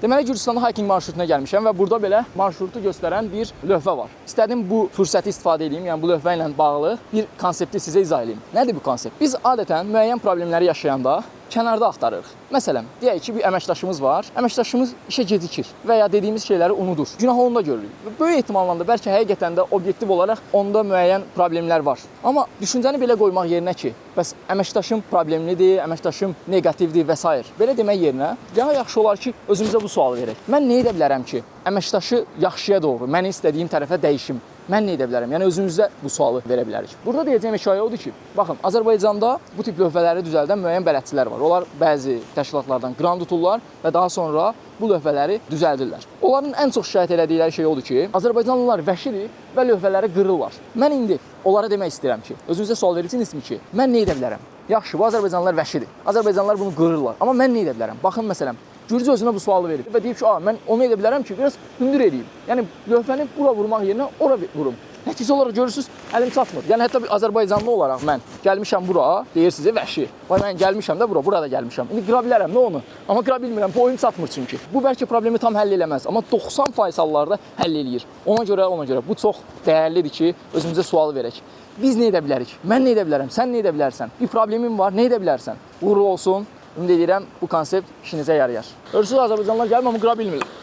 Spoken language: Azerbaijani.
Deməli, Gürcüstanda hiking marşrutuna gəlmişəm və burada belə marşrutu göstərən bir lövhə var. İstədim bu fürsəti istifadə edeyim, yəni bu lövhə ilə bağlı bir konsepti sizə izah edeyim. Nədir bu konsept? Biz adətən müəyyən problemləri yaşayanda kənarda axtarırıq. Məsələn, deyək ki, bir əməkdaşımız var, əməkdaşımız işə gecikir və ya dediyimiz şeyləri unudur. Günah onda görülür. Və böyük ehtimalla da bəlkə həqiqətən də obyektiv olaraq onda müəyyən problemlər var. Amma düşüncəni belə qoymaq yerinə ki, bəs əməkdaşım problemlidir, əməkdaşım neqativdir və s. Belə demək yerinə, daha yaxşı olar ki, özümüzə bu sualı verək. Mən nə edə bilərəm ki, əməkdaşı yaxşıya doğru, mənim istədiyim tərəfə dəyişim? Mən nə edə bilərəm? Yəni özümüzə bu sualı verə bilərik. Burada deyəcəyim hekayə odur ki, baxın, Azərbaycanda bu tip lövhələri düzəldən müəyyən bələdçilər var. Onlar bəzi təşkilatlardan qran tuturlar və daha sonra bu lövhələri düzəldirlər. Onların ən çox şikayət etdikləri şey odur ki, Azərbaycanlılar vəhşidir və lövhələri qırırlar. Mən indi onlara demək istəyirəm ki, özünüzə sual verirsiniz ki, mən nə edə bilərəm? Yaxşı, bu Azərbaycanlılar vəhşidir. Azərbaycanlılar bunu qırırlar. Amma mən nə edə bilərəm? Baxın, məsələn, Gürcü özünə bu sualı verir və deyib ki, mən onu edə bilərəm ki, biraz hündür edeyim. Yəni, lövhəni bura vurmaq yerinə ora vurum. Nəticə olaraq görürsünüz, əlim çatmır. Yəni, hətta bir Azərbaycanlı olaraq mən gəlmişəm bura, deyir sizə vəhşi. Mən gəlmişəm də bura, burada gəlmişəm. İndi qıra bilərəm, nə onu? Amma qıra bilmirəm, boyum çatmır çünki. Bu bəlkə problemi tam həll eləməz, amma 90% hallarda həll eləyir. Ona görə bu çox dəyərlidir ki, özümüzə sual verək. Biz nə edə bilərik? Mən nə edə bilərəm? Sən nə edə bilərsən? Bir problemin var, nə edə bilərsən? Uğurlu olsun. Ümid edirəm bu konsept işinizə yarayar. Görürsünüz, Azərbaycanlılar gəlmir, amma qıra bilmirlər.